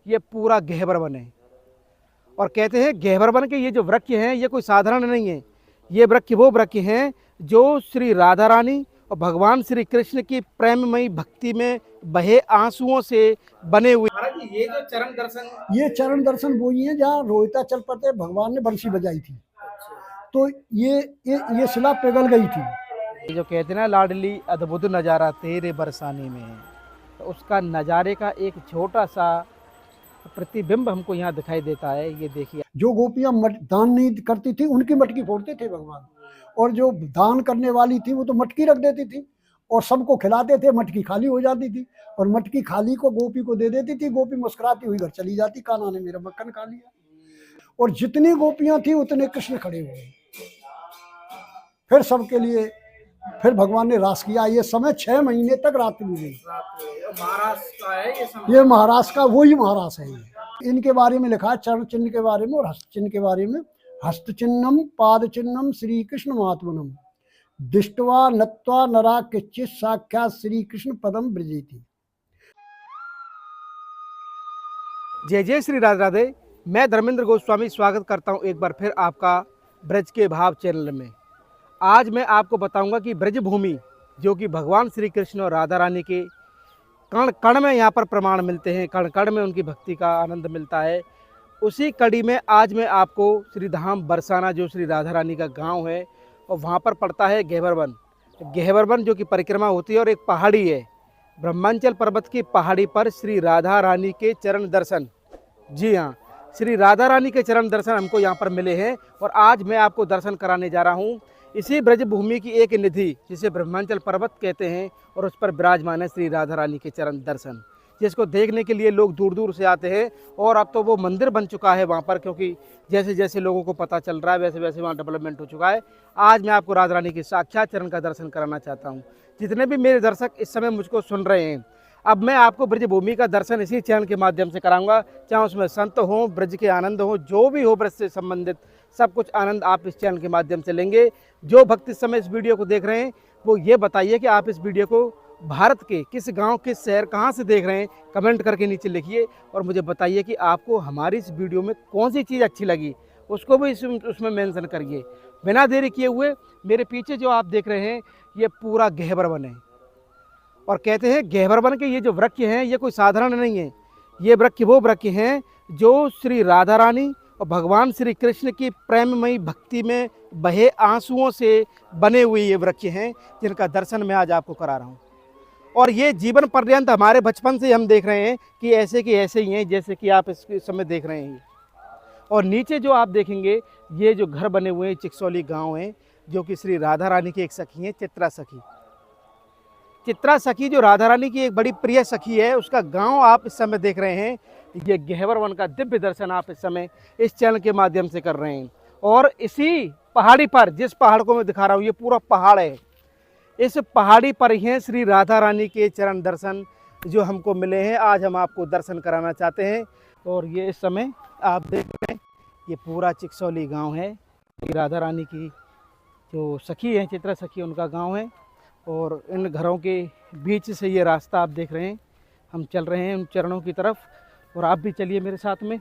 ये पूरा गह्वर वन है। और कहते हैं गह्वर वन के ये जो वृक्ष हैं ये कोई साधारण नहीं है। ये वृक्ष वो वृक्ष हैं जो श्री राधा रानी और भगवान श्री कृष्ण की प्रेममयी भक्ति में बहे आंसुओं से बने हुए। महाराज जी, ये जो चरण दर्शन वही है जहाँ रोहिता चल पड़ते भगवान ने बंसी बजाई थी, तो ये शिला पिघल गई थी। ये जो कहते हैं ना, लाडली अद्भुत नज़ारा तेरे बरसाने में, तो उसका नज़ारे का एक छोटा सा प्रतिबिंब हमको यहाँ दिखाई देता है। ये देखिए, जो गोपियां दान नहीं करती थी उनकी मटकी फोड़ते थे भगवान, और जो दान करने वाली थी वो तो मटकी रख देती थी और सबको खिलाते थे, मटकी खाली हो जाती थी और मटकी खाली को गोपी को दे देती थी। गोपी मुस्कुराती हुई घर चली जाती, कान्हा ने मेरा मक्खन खा लिया। और जितनी गोपियां थी उतने कृष्ण खड़े हुए। फिर सबके लिए फिर भगवान ने रास किया। ये समय 6 महीने तक रात में गई। महाराष्ट्र का है ये समय। ये महाराष्ट्र का वही महाराष्ट्र है। ये इनके बारे में लिखा है, चरण चिन्ह के बारे में और हस्त चिन्ह के बारे में। हस्त चिन्हम पाद चिन्हम श्री कृष्ण महात्मनम दृष्टवा नत्वा नरा किच्चित साक्षात श्री कृष्ण पदम ब्रजेति। जय जय श्री राधे राधे। मैं धर्मेंद्र गोस्वामी स्वागत करता हूं एक बार फिर आपका ब्रज के भाव चैनल में। आज मैं आपको बताऊंगा कि ब्रज भूमि जो कि भगवान श्री कृष्ण और राधा रानी के कण कण में यहाँ पर प्रमाण मिलते हैं, कण कण में उनकी भक्ति का आनंद मिलता है। उसी कड़ी में आज मैं आपको श्री धाम बरसाना, जो श्री राधा रानी का गांव है, और वहाँ पर पड़ता है गह्वर वन। गह्वर वन जो कि परिक्रमा होती है और एक पहाड़ी है, ब्रह्मांचल पर्वत की पहाड़ी पर श्री राधा रानी के चरण दर्शन। जी हाँ, श्री राधा रानी के चरण दर्शन हमको यहाँ पर मिले हैं और आज मैं आपको दर्शन कराने जा रहा हूँ इसी ब्रज भूमि की एक निधि जिसे ब्रह्मांचल पर्वत कहते हैं, और उस पर विराजमान है श्री राधा रानी के चरण दर्शन, जिसको देखने के लिए लोग दूर दूर से आते हैं। और अब तो वो मंदिर बन चुका है वहाँ पर, क्योंकि जैसे जैसे लोगों को पता चल रहा है वैसे वैसे वहाँ डेवलपमेंट हो चुका है। आज मैं आपको राधा रानी के साक्षात चरण का दर्शन कराना चाहता हूँ। जितने भी मेरे दर्शक इस समय मुझको सुन रहे हैं, अब मैं आपको ब्रज भूमि का दर्शन इसी चैनल के माध्यम से कराऊंगा, चाहे उसमें संत हों, ब्रज के आनंद हो, जो भी हो ब्रज से संबंधित सब कुछ आनंद आप इस चैनल के माध्यम से लेंगे। जो भक्त इस समय इस वीडियो को देख रहे हैं वो ये बताइए कि आप इस वीडियो को भारत के किस गांव, किस शहर, कहां से देख रहे हैं, कमेंट करके नीचे लिखिए और मुझे बताइए कि आपको हमारी इस वीडियो में कौन सी चीज़ अच्छी लगी, उसको भी उसमें मेंशन करिए। बिना देरी किए हुए मेरे पीछे जो आप देख रहे हैं ये पूरा गह्वर वन है। और कहते हैं गह्वर वन के ये जो वृक्ष हैं ये कोई साधारण नहीं है। ये वृक्ष वो वृक्ष हैं जो श्री राधा रानी और भगवान श्री कृष्ण की प्रेममयी भक्ति में बहे आंसुओं से बने हुए ये वृक्ष हैं, जिनका दर्शन मैं आज आपको करा रहा हूँ। और ये जीवन पर्यंत हमारे बचपन से हम देख रहे हैं कि ऐसे ही हैं जैसे कि आप इस समय देख रहे हैं। और नीचे जो आप देखेंगे ये जो घर बने हुए हैं, चिकसौली गाँव है, जो कि श्री राधा रानी की एक सखी हैं, चित्रा सखी। चित्रा सखी जो राधा रानी की एक बड़ी प्रिय सखी है, उसका गांव आप इस समय देख रहे हैं। ये गह्वर वन का दिव्य दर्शन आप इस समय इस चैनल के माध्यम से कर रहे हैं। और इसी पहाड़ी पर, जिस पहाड़ को मैं दिखा रहा हूँ, ये पूरा पहाड़ है, इस पहाड़ी पर ही हैं श्री राधा रानी के चरण दर्शन जो हमको मिले हैं। आज हम आपको दर्शन कराना चाहते हैं। और ये इस समय आप देख रहे हैं ये पूरा चिकसौली गाँव है, राधा रानी की जो सखी है, चित्रा सखी, उनका गाँव है। और इन घरों के बीच से ये रास्ता आप देख रहे हैं, हम चल रहे हैं उन चरणों की तरफ, और आप भी चलिए मेरे साथ में।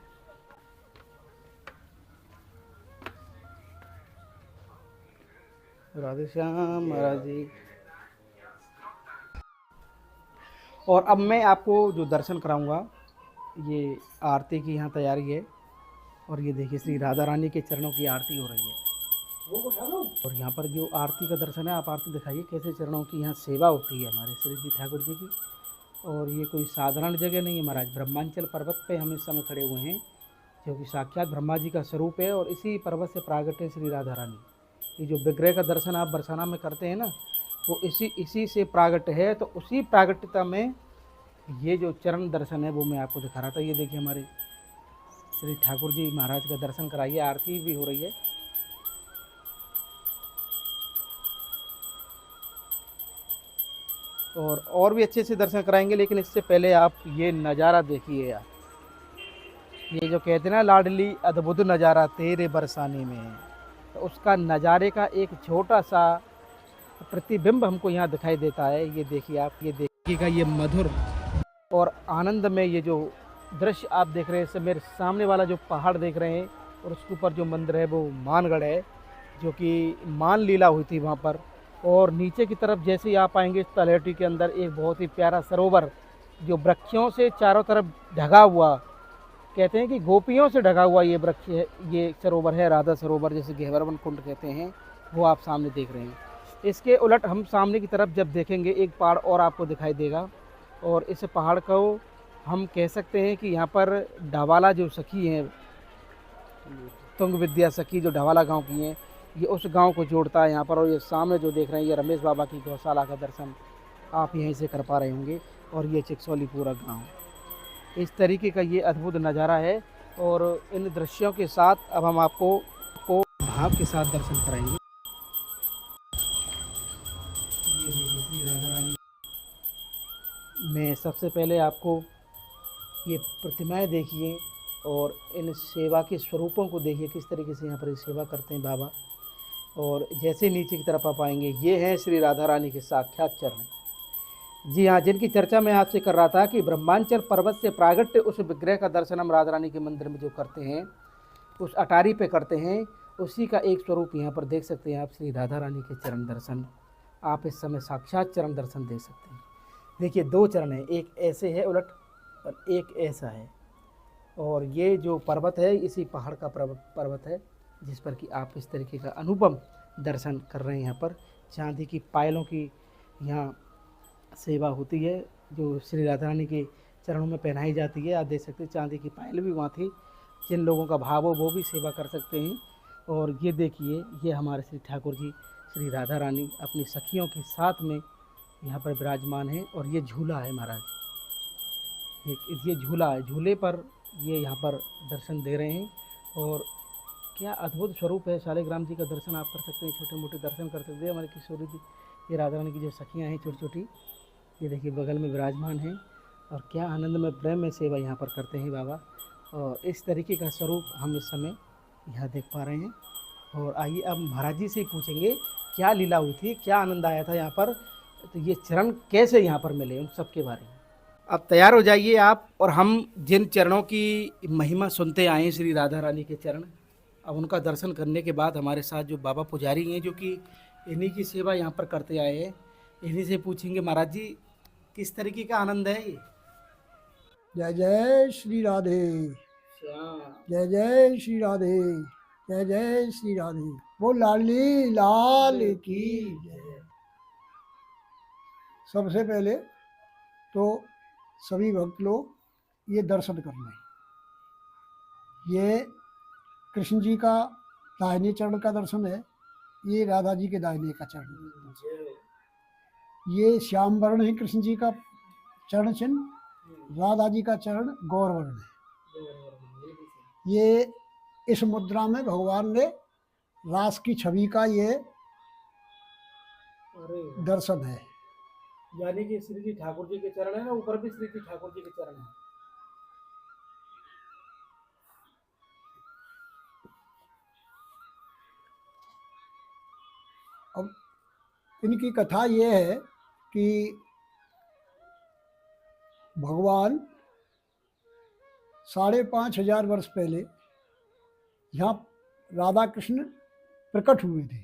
राधे श्याम महाराज जी। और अब मैं आपको जो दर्शन कराऊंगा ये आरती की यहाँ तैयारी है। और ये देखिए श्री राधा रानी के चरणों की आरती हो रही है। और यहाँ पर जो आरती का दर्शन है, आप आरती दिखाइए कैसे चरणों की यहाँ सेवा होती है हमारे श्री जी ठाकुर जी की। और ये कोई साधारण जगह नहीं है महाराज, ब्रह्मांचल पर्वत पे हम इस समय खड़े हुए हैं, जो कि साक्षात ब्रह्मा जी का स्वरूप है। और इसी पर्वत से प्रागट है श्री राधा रानी। ये जो विग्रह का दर्शन आप बरसाना में करते हैं ना, वो इसी से प्रागट है। तो उसी प्रागट्यता में ये जो चरण दर्शन है वो मैं आपको दिखा रहा था। ये देखिए हमारे श्री ठाकुर जी महाराज का दर्शन कराइए, आरती भी हो रही है। और भी अच्छे से दर्शन कराएंगे, लेकिन इससे पहले आप ये नज़ारा देखिए यार। ये जो कहते हैं ना, लाडली अद्भुत नज़ारा तेरे बरसाने में, तो उसका नज़ारे का एक छोटा सा प्रतिबिंब हमको यहाँ दिखाई देता है। ये देखिए आप, ये देखिएगा, ये मधुर और आनंद में ये जो दृश्य आप देख रहे हैं, इससे मेरे सामने वाला जो पहाड़ देख रहे हैं और उसके ऊपर जो मंदिर है वो मानगढ़ है, जो कि मान लीला हुई थी वहाँ पर। और नीचे की तरफ जैसे ही आप आएंगे इस तलहटी के अंदर एक बहुत ही प्यारा सरोवर जो वृक्षों से चारों तरफ ढका हुआ, कहते हैं कि गोपियों से ढका हुआ ये वृक्ष है, ये सरोवर है राधा सरोवर, जैसे घेवरवन कुंड कहते हैं, वो आप सामने देख रहे हैं। इसके उलट हम सामने की तरफ जब देखेंगे एक पहाड़ और आपको दिखाई देगा, और इस पहाड़ को हम कह सकते हैं कि यहाँ पर ढवाला जो सखी हैं, तुंग विद्या सखी जो ढवाला गांव की हैं, ये उस गांव को जोड़ता है यहाँ पर। और ये सामने जो देख रहे हैं ये रमेश बाबा की गौशाला का दर्शन आप यहीं से कर पा रहे होंगे, और ये चिकसौली पूरा गांव। इस तरीके का ये अद्भुत नज़ारा है। और इन दृश्यों के साथ अब हम आपको भाव के साथ दर्शन कराएंगे। ये देखिए श्री राधा रानी। मैं सबसे पहले आपको ये प्रतिमाएं देखिए और इन सेवा के स्वरूपों को देखिए, किस तरीके से यहाँ पर सेवा करते हैं बाबा। और जैसे नीचे की तरफ आप आएंगे, ये हैं श्री राधा रानी के साक्षात चरण। जी हाँ, जिनकी चर्चा मैं आपसे कर रहा था कि ब्रह्मांचल पर्वत से प्रागट्य उस विग्रह का दर्शन हम राधा रानी के मंदिर में जो करते हैं, उस अटारी पे करते हैं, उसी का एक स्वरूप यहाँ पर देख सकते हैं आप, श्री राधा रानी के चरण दर्शन। आप इस समय साक्षात चरण दर्शन देख सकते हैं। देखिए दो चरण हैं, एक ऐसे है उलट और एक ऐसा है। और ये जो पर्वत है इसी पहाड़ का पर्वत है, जिस पर कि आप इस तरीके का अनुपम दर्शन कर रहे हैं। यहाँ पर चांदी की पायलों की यहाँ सेवा होती है, जो श्री राधा रानी के चरणों में पहनाई जाती है। आप देख सकते हैं चांदी की पायल भी वहाँ थी। जिन लोगों का भाव हो वो भी सेवा कर सकते हैं। और ये देखिए, ये हमारे श्री ठाकुर जी श्री राधा रानी अपनी सखियों के साथ में यहाँ पर विराजमान है। और ये झूला है महाराज, ये झूला है, झूले पर ये यहाँ पर दर्शन दे रहे हैं। और क्या अद्भुत स्वरूप है। शालिग्राम जी का दर्शन आप कर सकते हैं, छोटे मोटे दर्शन कर सकते हैं। हमारे किशोरी जी, ये राधा रानी की जो सखियाँ हैं छोटी छोटी, ये देखिए बगल में विराजमान हैं। और क्या आनंद में प्रेम में सेवा यहाँ पर करते हैं बाबा। और इस तरीके का स्वरूप हम इस समय यहाँ देख पा रहे हैं। और आइए अब महाराज जी से ही पूछेंगे क्या लीला हुई थी, क्या आनंद आया था यहाँ पर, तो ये चरण कैसे यहाँ पर मिले, उन सब के बारे में। अब तैयार हो जाइए आप, और हम जिन चरणों की महिमा सुनते आए हैं, श्री राधा रानी के चरण, अब उनका दर्शन करने के बाद हमारे साथ जो बाबा पुजारी हैं, जो कि इन्हीं की सेवा यहाँ पर करते आए हैं, इन्हीं से पूछेंगे महाराज जी किस तरीके का आनंद है ये। जय जय श्री राधे, जय जय श्री राधे, जय जय श्री राधे। वो लाली लाल की जय। सबसे पहले तो सभी भक्त लोग ये दर्शन कर लें। ये कृष्ण जी का दाहिने चरण का दर्शन है, ये राधा जी के दाहिने का चरण। ये श्याम वर्ण है कृष्ण जी का चरण चिन्ह, राधा जी का चरण गौर वर्ण है। ये इस मुद्रा में भगवान ने रास की छवि का ये दर्शन है। यानी कि श्री जी ठाकुर जी के चरण है ना, ऊपर भी श्री जी ठाकुर जी के चरण है। अब इनकी कथा ये है कि भगवान 5,500 वर्ष पहले यहाँ राधा कृष्ण प्रकट हुए थे,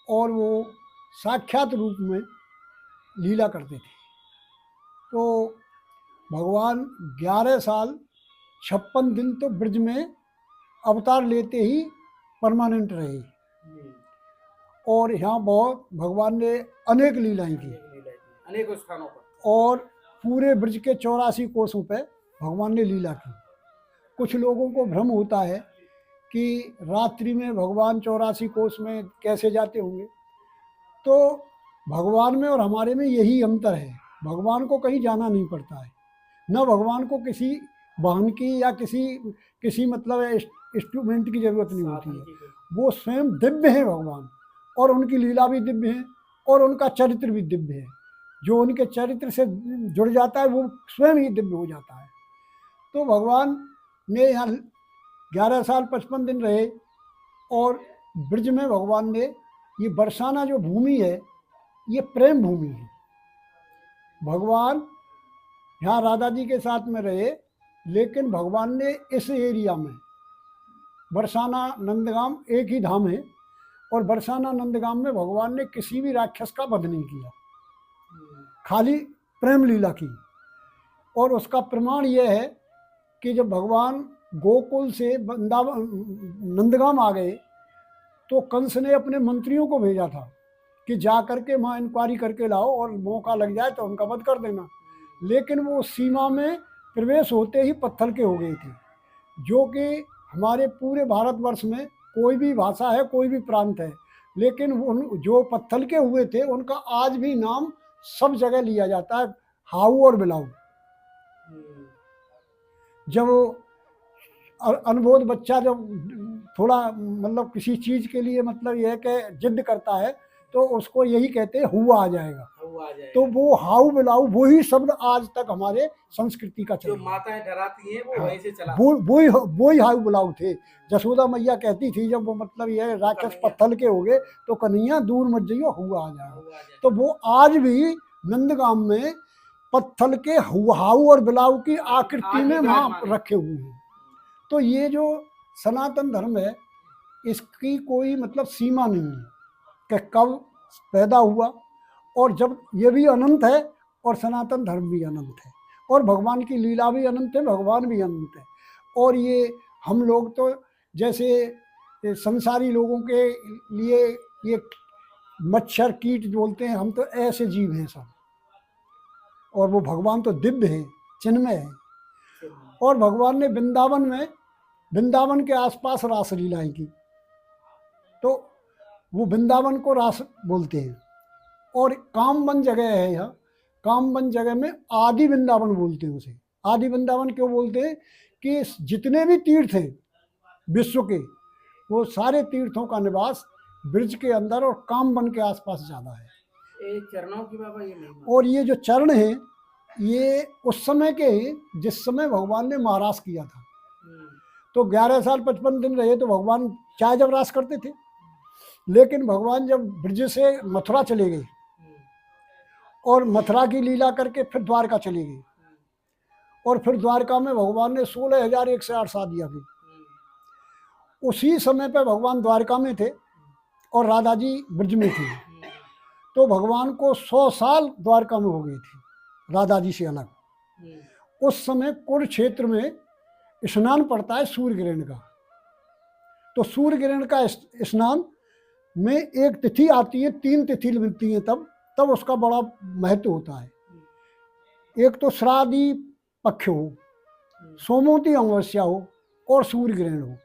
और वो साक्षात रूप में लीला करते थे। तो भगवान 11 साल 56 दिन तो ब्रज में अवतार लेते ही परमानेंट रहे। और यहाँ बहुत भगवान ने अनेक लीलाएं की, अनेक स्थानों पर, और पूरे ब्रज के 84 कोसों पे भगवान ने लीला की। कुछ लोगों को भ्रम होता है कि रात्रि में भगवान 84 कोस में कैसे जाते होंगे। तो भगवान में और हमारे में यही अंतर है, भगवान को कहीं जाना नहीं पड़ता है, न भगवान को किसी वाहन की या किसी मतलब इंस्ट्रूमेंट की जरूरत नहीं होती है। वो स्वयं दिव्य है भगवान, और उनकी लीला भी दिव्य है, और उनका चरित्र भी दिव्य है। जो उनके चरित्र से जुड़ जाता है वो स्वयं ही दिव्य हो जाता है। तो भगवान ने यहाँ 11 साल 55 दिन रहे, और ब्रज में भगवान ने ये बरसाना जो भूमि है ये प्रेम भूमि है। भगवान यहाँ राधा जी के साथ में रहे, लेकिन भगवान ने इस एरिया में बरसाना नंदगाम एक ही धाम है, और बरसाना नंदगाम में भगवान ने किसी भी राक्षस का वध नहीं किया, खाली प्रेम लीला की। और उसका प्रमाण यह है कि जब भगवान गोकुल से वृंदावन नंदगाम आ गए तो कंस ने अपने मंत्रियों को भेजा था कि जा करके वहाँ इंक्वायरी करके लाओ और मौका लग जाए तो उनका वध कर देना। लेकिन वो सीमा में प्रवेश होते ही पत्थर के हो गए थे, जो कि हमारे पूरे भारतवर्ष में कोई भी भाषा है, कोई भी प्रांत है, लेकिन उन जो पत्थर के हुए थे उनका आज भी नाम सब जगह लिया जाता है, हाउ और बिलाऊ। जब अनबोध बच्चा जब थोड़ा मतलब किसी चीज के लिए मतलब यह कि जिद करता है तो उसको यही कहते हैं हुआ आ जाएगा, तो वो हाउ बिलाऊ वही शब्द आज तक हमारे संस्कृति का जो चल माताएं डराती हैं वो वहीं से चला। वही हाउ बिलाऊ थे। जसोदा मैया कहती थी जब वो मतलब यह राक्षस पत्थर के हो गए तो कन्हैया दूर मत जाइयो हुआ आ जाएगा, तो वो आज भी नंदगाम में पत्थर के हाउ और बिलाऊ की आकृति में वहाँ रखे हुए हैं। तो ये जो सनातन धर्म है इसकी कोई मतलब सीमा नहीं है कि कब पैदा हुआ, और जब ये भी अनंत है और सनातन धर्म भी अनंत है, और भगवान की लीला भी अनंत है, भगवान भी अनंत है। और ये हम लोग तो जैसे संसारी लोगों के लिए ये मच्छर कीट बोलते हैं, हम तो ऐसे जीव हैं सब, और वो भगवान तो दिव्य है, चिन्मय है। और भगवान ने वृंदावन के आसपास रास लीलाएं की, तो वो वृंदावन को रास बोलते हैं। और कामवन जगह है यहाँ, कामवन जगह में आदि वृंदावन बोलते हैं उसे। आदि वृंदावन क्यों बोलते हैं कि जितने भी तीर्थ हैं विश्व के, वो सारे तीर्थों का निवास ब्रज के अंदर और कामवन के आसपास ज़्यादा है। चरणों की बाबा ये नहीं। और ये जो चरण हैं ये उस समय के हैं जिस समय भगवान ने महाराज किया था। तो 11 साल 55 दिन रहे तो भगवान चाहे जब रास करते थे, लेकिन भगवान जब ब्रज से मथुरा चले गए और मथुरा की लीला करके फिर द्वारका चले गए, और फिर द्वारका में भगवान ने 16,108 शादियाँ की। उसी समय पे भगवान द्वारका में थे और राधा जी ब्रज में थी, तो भगवान को 100 साल द्वारका में हो गए थे राधा जी से अलग। उस समय कुरुक्षेत्र में स्नान पड़ता है सूर्य ग्रहण का, तो सूर्य ग्रहण का स्नान में एक तिथि आती है, 3 तिथि मिलती है, तब उसका बड़ा महत्व होता है। एक तो श्राद्धी पक्ष हो, सोमवती अमावस्या हो और सूर्य ग्रहण हो,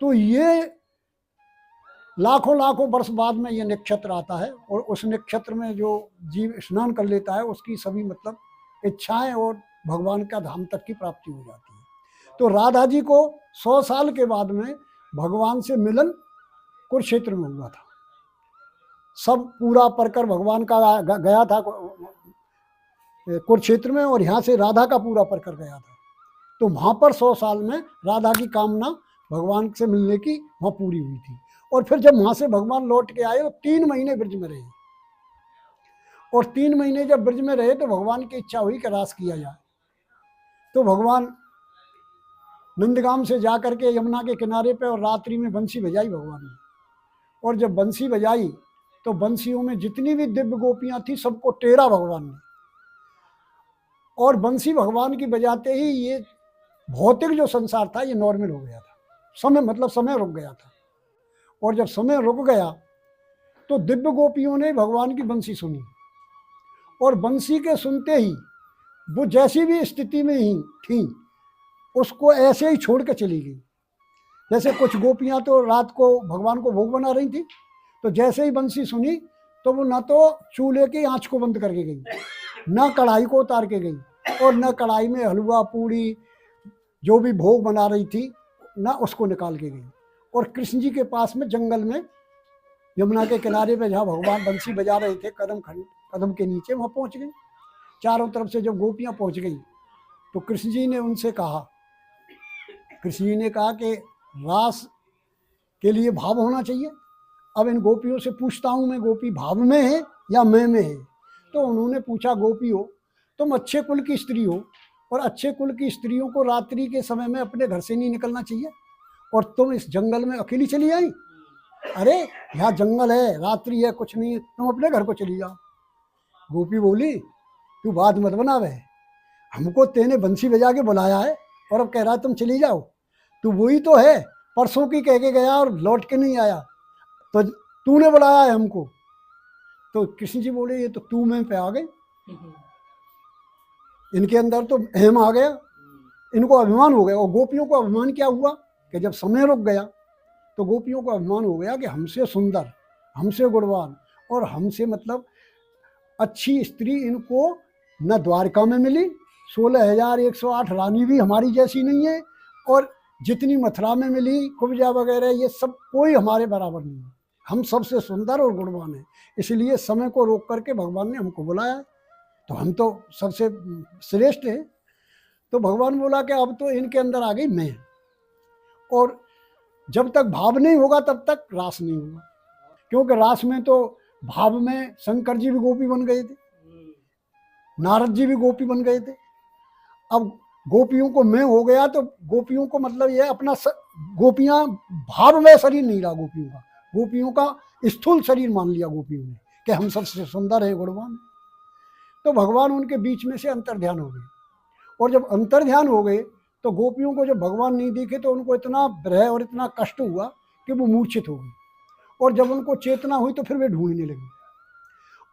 तो ये लाखों वर्ष बाद में ये नक्षत्र आता है, और उस नक्षत्र में जो जीव स्नान कर लेता है उसकी सभी मतलब इच्छाएं और भगवान का धाम तक की प्राप्ति हो जाती है। तो राधा जी को 100 साल के बाद में भगवान से मिलन कुरुक्षेत्र में हुआ था। सब पूरा परकर भगवान का गया था कुरुक्षेत्र में, और यहाँ से राधा का पूरा परकर गया था। तो वहाँ पर 100 साल में राधा की कामना भगवान से मिलने की वहाँ पूरी हुई थी। और फिर जब वहाँ से भगवान लौट के आए तो 3 महीने ब्रज में रहे, और 3 महीने जब ब्रज में रहे तो भगवान की इच्छा हुई कि रास किया जाए। तो भगवान नंदगाम से जा करके यमुना के किनारे पे और रात्रि में बंसी बजाई भगवान ने, और जब बंसी बजाई तो बंसियों में जितनी भी दिव्य गोपियां थी सबको टेरा भगवान ने, और बंसी भगवान की बजाते ही ये भौतिक जो संसार था ये नॉर्मल हो गया था, समय रुक गया था। और जब समय रुक गया तो दिव्य गोपियों ने भगवान की बंसी सुनी, और बंसी के सुनते ही वो जैसी भी स्थिति में ही थी उसको ऐसे ही छोड़ के चली गई। जैसे कुछ गोपियां तो रात को भगवान को भोग बना रही थी, तो जैसे ही बंसी सुनी तो वो ना तो चूल्हे की आंच को बंद करके गई, ना कढ़ाई को उतार के गई, और ना कढ़ाई में हलवा पूड़ी जो भी भोग बना रही थी ना उसको निकाल के गई। और कृष्ण जी के पास में जंगल में यमुना के किनारे पे जहाँ भगवान बंसी बजा रहे थे कदम के नीचे, वहाँ पहुँच गई। चारों तरफ से जब गोपियाँ पहुँच गई तो कृष्ण जी ने उनसे कहा, कि रास के लिए भाव होना चाहिए। अब इन गोपियों से पूछता हूँ मैं, गोपी भाव में है या मैं में है? तो उन्होंने पूछा, गोपी हो तुम अच्छे कुल की स्त्री हो और अच्छे कुल की स्त्रियों को रात्रि के समय में अपने घर से नहीं निकलना चाहिए, और तुम इस जंगल में अकेली चली आई। अरे यहाँ जंगल है, रात्रि है, कुछ नहीं है, तुम अपने घर को चली जाओ। गोपी बोली तू बात मत बनावे, हमको तेने बंसी बजा के बुलाया है और अब कह रहा है तुम चली जाओ। तू वही तो है, परसों की कह के गया और लौट के नहीं आया, तो तूने बुलाया है हमको। तो कृष्ण जी बोले ये तो तू में पे आ गई, इनके अंदर तो अहम आ गया, इनको अभिमान हो गया। और गोपियों को अभिमान क्या हुआ कि जब समय रुक गया तो गोपियों को अभिमान हो गया कि हमसे सुंदर, हमसे गुणवान और हमसे मतलब अच्छी स्त्री इनको न द्वारका में मिली, 16,108 रानी भी हमारी जैसी नहीं है, और जितनी मथुरा में मिली कुब्जा वगैरह ये सब कोई हमारे बराबर नहीं है, हम सबसे सुंदर और गुणवान हैं। इसलिए समय को रोक करके भगवान ने हमको बुलाया, तो हम तो सबसे श्रेष्ठ हैं। तो भगवान बोला कि अब तो इनके अंदर आ गई मैं, और जब तक भाव नहीं होगा तब तक रास नहीं होगा, क्योंकि रास में तो भाव में शंकर जी भी गोपी बन गए थे, नारद जी भी गोपी बन गए थे। अब गोपियों को मैं हो गया तो गोपियों को मतलब ये अपना गोपियां भाव में शरीर नहीं रहा गोपियों का स्थूल शरीर मान लिया गोपियों ने कि हम सबसे सुंदर हैं, गुणवान हैं। तो भगवान उनके बीच में से अंतर्ध्यान हो गए, और जब अंतर्ध्यान हो गए तो गोपियों को जब भगवान नहीं दिखे तो उनको इतना भय और इतना कष्ट हुआ कि वो मूर्छित हो गई, और जब उनको चेतना हुई तो फिर वे ढूंढने लगे,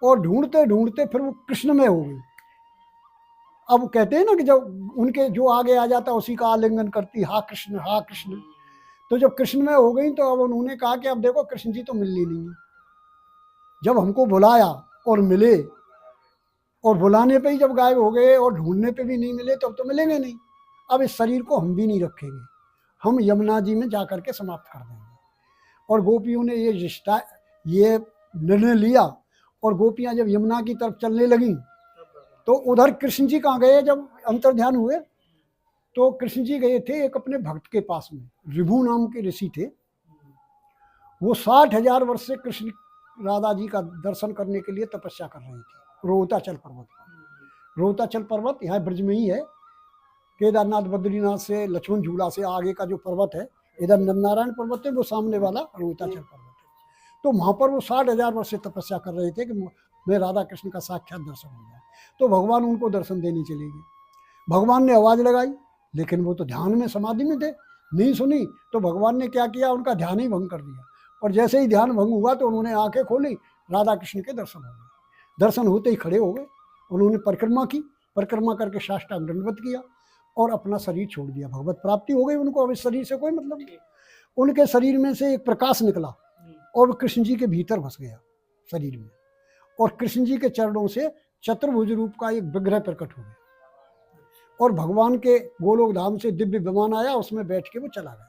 और ढूंढते ढूंढते फिर वो कृष्ण में हो गई। अब कहते हैं ना कि जब उनके जो आगे आ जाता उसी का आलिंगन करती, हा कृष्ण हा कृष्ण। तो जब कृष्ण में हो गई तो अब उन्होंने कहा कि अब देखो कृष्ण जी तो मिलनी नहीं है, जब हमको बुलाया और मिले, और बुलाने पे ही जब गायब हो गए और ढूंढने पे भी नहीं मिले तो अब तो मिलेंगे नहीं। अब इस शरीर को हम भी नहीं रखेंगे, हम यमुना जी में जा करके समाप्त कर देंगे। और गोपियों ने ये निर्णय लिया, और गोपियां जब यमुना की तरफ चलने लगी तो उधर कृष्ण जी कहाँ गए, जब अंतर्ध्यान हुए तो कृष्ण जी गए थे एक अपने भक्त के पास में, ऋभु नाम के ऋषि थे। वो 60,000 वर्ष से कृष्ण राधा जी का दर्शन करने के लिए तपस्या कर रहे थे रोहताचल पर्वत पर। रोहताचल पर्वत यहाँ ब्रज में ही है, केदारनाथ बद्रीनाथ से लक्ष्मण झूला से आगे का जो पर्वत है, इधर नरनारायण पर्वत है, वो सामने वाला रोहताचल पर्वत है। तो वहाँ पर वो 60,000 वर्ष से तपस्या कर रहे थे कि मैं राधा कृष्ण का साक्षात दर्शन हो जाए। तो भगवान उनको दर्शन देने चले गए। भगवान ने आवाज़ लगाई, लेकिन वो तो ध्यान में समाधि में थे, नहीं सुनी। तो भगवान ने क्या किया, उनका ध्यान ही भंग कर दिया, और जैसे ही ध्यान भंग हुआ तो उन्होंने आंखें खोली, राधा कृष्ण के दर्शन हो गए। दर्शन होते ही खड़े हो गए, उन्होंने परिक्रमा की, परिक्रमा करके साष्टांग दंडवत किया और अपना शरीर छोड़ दिया। भगवत प्राप्ति हो गई उनको, अब इस शरीर से कोई मतलब नहीं। उनके शरीर में से एक प्रकाश निकला और वो कृष्ण जी के भीतर घुस गया शरीर में, और कृष्ण जी के चरणों से चतुर्भुज रूप का एक विग्रह प्रकट हो गया, और भगवान के गोलोक धाम से दिव्य विमान आया, उसमें बैठ के वो चला गया।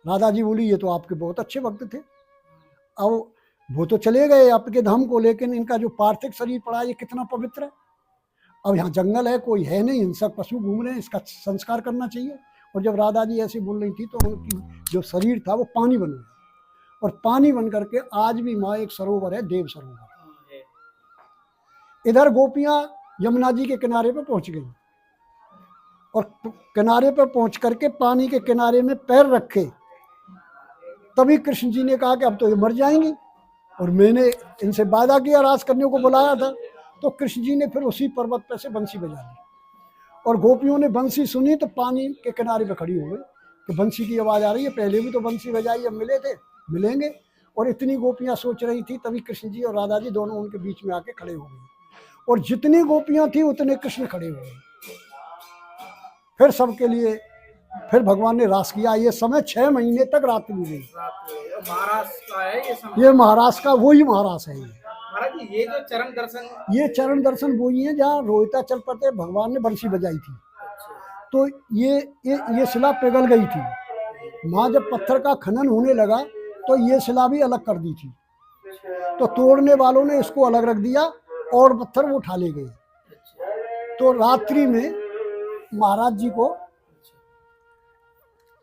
राधा जी बोली ये तो आपके बहुत अच्छे भक्त थे, अब वो तो चले गए आपके धाम को, लेकिन इनका जो पार्थिव शरीर पड़ा ये कितना पवित्र है। अब यहाँ जंगल है, कोई है नहीं, हिंसक पशु घूम रहे हैं, इसका संस्कार करना चाहिए। और जब राधा जी ऐसे बोल रही थी तो उनकी जो शरीर था वो पानी बन गया, और पानी बन करके आज भी वहाँ एक सरोवर है, देव सरोवर। इधर गोपियां यमुना जी के किनारे पर पहुंच गई, और किनारे पर पहुंच करके पानी के किनारे में पैर रखे, तभी कृष्ण जी ने कहा कि अब तो ये मर जाएंगी, और मैंने इनसे वादा किया, रास करने को बुलाया था। तो कृष्ण जी ने फिर उसी पर्वत पर से बंसी बजा दी, और गोपियों ने बंसी सुनी तो पानी के किनारे पे खड़ी हो गई कि बंसी की आवाज़ आ रही है, पहले भी तो बंसी बजाई, अब मिले थे, मिलेंगे। और इतनी गोपियां सोच रही थी, तभी कृष्ण जी और राधा जी दोनों उनके बीच में आके खड़े हो गए, और जितनी गोपियां थी उतने कृष्ण खड़े हुए। फिर सबके लिए फिर भगवान ने रास किया। ये समय 6 महीने तक रात में गई। महाराष्ट्र का है ये समय? ये महाराष्ट्र का वही महाराष्ट्र है। महाराज जी ये जो चरण दर्शन, ये चरण दर्शन वही है जहाँ रोहिताचल पर भगवान ने बंसी बजाई थी। तो ये शिला पिघल गई थी, वहाँ जब पत्थर का खनन होने लगा तो ये शिला भी अलग कर दी थी, तो तोड़ने वालों ने इसको अलग रख दिया और पत्थर वो उठा ले गए। तो रात्रि में महाराज जी को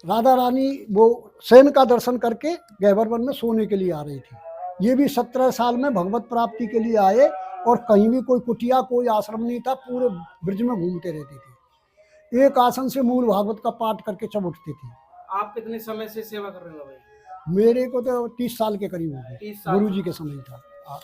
राधा रानी वो सेन का दर्शन करके गहबर वन में सोने के लिए आ रही थी। ये भी 17 साल में भगवत प्राप्ति के लिए आए, और कहीं भी कोई कुटिया कोई आश्रम नहीं था, पूरे ब्रज में घूमते रहते थे। एक आसन से मूल भागवत का पाठ करके सब उठती थी। आप कितने समय से सेवा कर रहे हो भाई? मेरे को तो 30 साल के करीब हो गए, 30 साल। गुरु जी के समय था,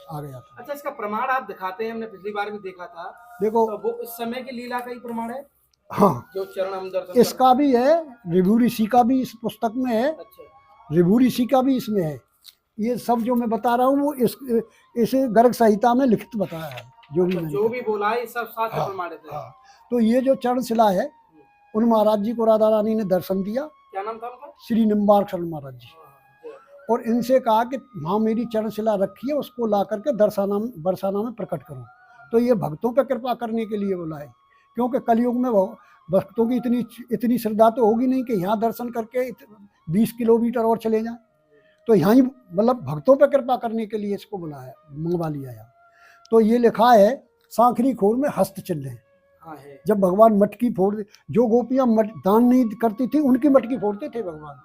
आ गया था। अच्छा, इसका प्रमाण आप दिखाते हैं, हमने पिछली बार भी देखा था। देखो, तो वो उस समय की लीला का ही प्रमाण है हाँ, जो चरण हम दर्शन इसका भी है, ऋभु ऋषि का भी इस पुस्तक में है, अच्छा, ऋभु ऋषि का भी इसमें है। ये सब जो मैं बता रहा हूँ वो इसे गर्ग संहिता में लिखित बताया है, जो भी मैंने जो भी बोला है ये सब शास्त्र हाँ, प्रमाणित है। हाँ। तो ये जो चरण शिला है, उन महाराज जी को राधा रानी ने दर्शन दिया। क्या नाम था उनका? श्री निम्बार्क शरण महाराज जी। और इनसे कहा कि हाँ, मेरी चरण शिला रखी है, उसको ला करके बरसाना में प्रकट करो। तो ये भक्तों पर कृपा करने के लिए बोला है, क्योंकि कलयुग में भक्तों की इतनी श्रद्धा तो होगी नहीं कि यहाँ दर्शन करके 20 किलोमीटर और चले जाएं। तो यहाँ ही मतलब भक्तों पर कृपा करने के लिए इसको बुलाया, मंगवा लिया यहाँ। तो ये लिखा है, सांखरी खोर में हस्त चिन्ह है। है। जब भगवान मटकी फोड़, जो गोपियां दान नहीं करती थी उनकी मटकी फोड़ते थे भगवान,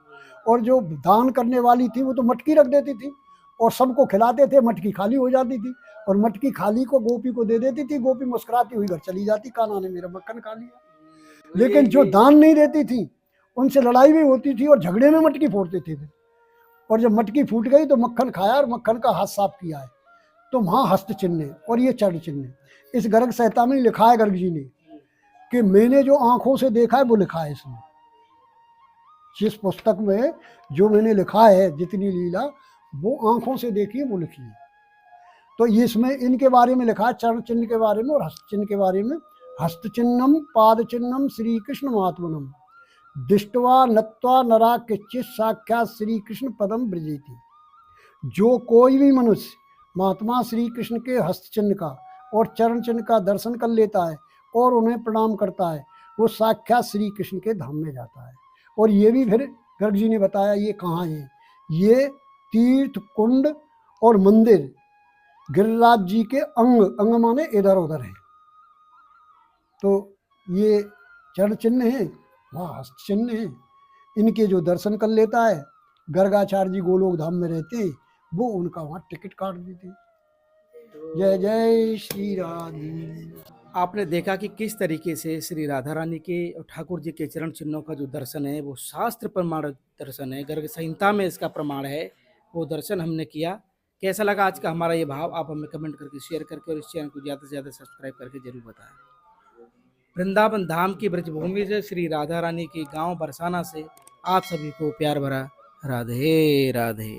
और जो दान करने वाली थी वो तो मटकी रख देती थी और सबको खिलाते थे, मटकी खाली हो जाती थी, और मटकी खाली को गोपी को दे देती थी। गोपी मुस्कुराती हुई घर चली जाती, कान्हा ने मेरा मक्खन खा लिया। लेकिन जो दान नहीं देती थी उनसे लड़ाई भी होती थी और झगड़े में मटकी फोड़ते थे। और जब मटकी फूट गई तो मक्खन खाया और मक्खन का हाथ साफ किया है। तो वहाँ हस्त चिन्ह है और ये चरण चिन्ह है। इस गर्ग संहिता में लिखा है गर्ग जी ने कि मैंने जो आंखों से देखा है वो लिखा है इसमें। जिस पुस्तक में जो मैंने लिखा है, जितनी लीला वो आंखों से देखी है वो लिखी है। तो ये इसमें इनके बारे में लिखा है, चरण चिन्ह के बारे में और हस्त चिन्ह के बारे में। हस्त चिन्हम पाद चिन्हम श्री कृष्ण महात्मनम दृष्टवा नत्वा नरा किच्चित साक्षात श्री कृष्ण पदम ब्रजेति। जो कोई भी मनुष्य महात्मा श्री कृष्ण के हस्त चिन्ह का और चरण चिन्ह का दर्शन कर लेता है और उन्हें प्रणाम करता है, वो साक्षात श्री कृष्ण के धाम में जाता है। और ये भी फिर गर्ग जी ने बताया ये कहाँ है। ये तीर्थ कुंड और मंदिर गिरिराज जी के अंग माने इधर उधर है। तो ये चरण चिन्ह है, वहाँ हस्त चिन्ह है। इनके जो दर्शन कर लेता है, गर्गाचार्य जी गोलोक धाम में रहते हैं, वो उनका वहाँ टिकट काट देते। जय जय श्री राधे। आपने देखा कि किस तरीके से श्री राधा रानी के और ठाकुर जी के चरण चिन्हों का जो दर्शन है वो शास्त्र प्रमाणित दर्शन है, गर्ग संहिता में इसका प्रमाण है, वो दर्शन हमने किया। कैसा लगा आज का हमारा ये भाव, आप हमें कमेंट करके शेयर करके और इस चैनल को ज़्यादा से ज़्यादा सब्सक्राइब करके जरूर बताएं। वृंदावन धाम की ब्रजभूमि से श्री राधा रानी के गांव बरसाना से आप सभी को प्यार भरा राधे राधे।